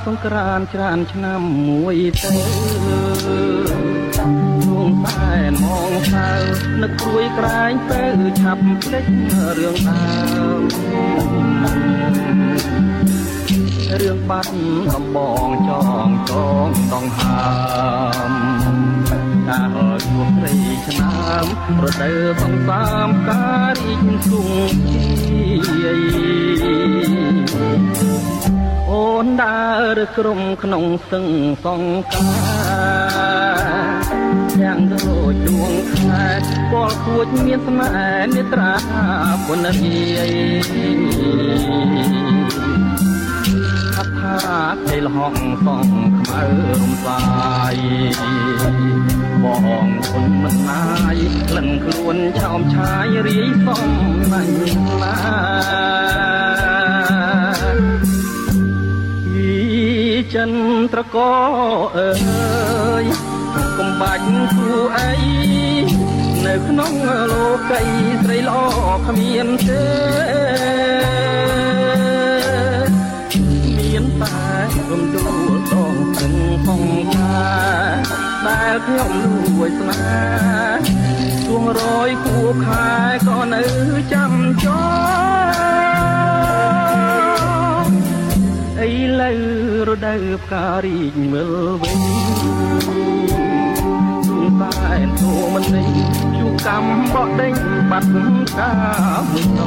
សង្ក្រានច្រានឆ្នាំមួយទៅជួងតែមងសៅនឹកព្រួយក្រែងទៅឆាប់ភ្លេចរឿងដើមរឿងបាត់ដំបងចងចងដងហើមកាលជួបត្រីឆ្នាំរដូវសង្សាមការរីកគង់ជាយអូនដើរក្រុមក្នុងស្ទឹងសង្ការយ៉ាងដូចដួងខែពលខួចមានស្នេហ៍នេត្រាពុនរាយអថាទេលហងសងខ្មៅរំសាយបងគុណមិនណាយក្លិនខ្លួនឆោមឆាយរាយសំណាញ់ណាចិនត្រកអើយកុំបាច់គូអីនៅក្នុងលោកីស្រីល្អគ្មានទេមានតែរំដួលដងទឹកផងថាដែលខ្ញុំលួចស្នេហ៍ជួងរយគួខែក៏នៅចាំចោឥឡូវរដូវផ្ការីកមើលវិញតែធូមិនដេញជួកម្មបកដេញបាត់កាមួយត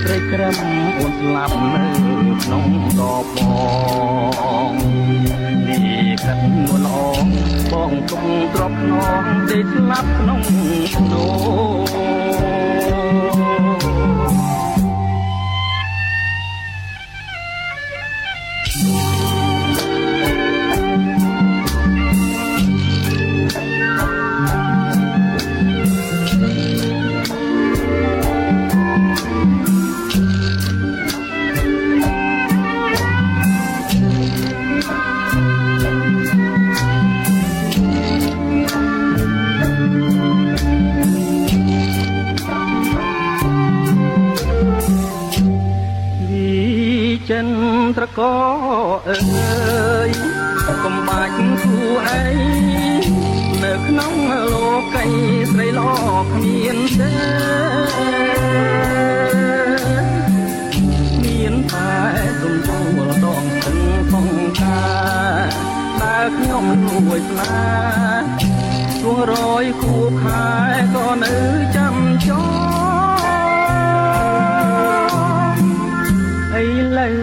ត្រីក្រឹមអូនស្លាប់នៅក្នុងដបបងនេះកាត់នួនអងបងទុំទ្របខ្នងទេស្លាប់ក្នុងនោះចិនត្រកអើយកុំបាច់គូអីនៅក្នុងលោកីស្រីល្អគ្មានទេមានតែទំទូលដងស្ទឹងសង្ការដែលខ្ញុំលួចស្នេហ៍ជួងរយគូខែក៏នៅចាំចោឥឡូវ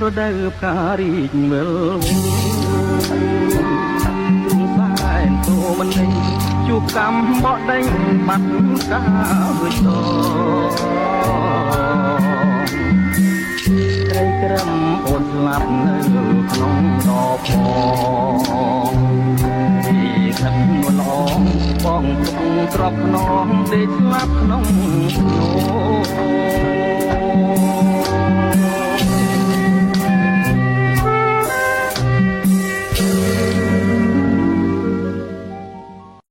រដូវផ្ការីកមើលវិញតែទោមិនដេញជួបកម្មបកដេញបាត់កាមួយតត្រីក្រឹមអូនស្លាប់នៅក្នុងដបផងពីខាត់នួនអងបងទុំទ្របខ្នងទេស្លាប់ក្នុងនោះ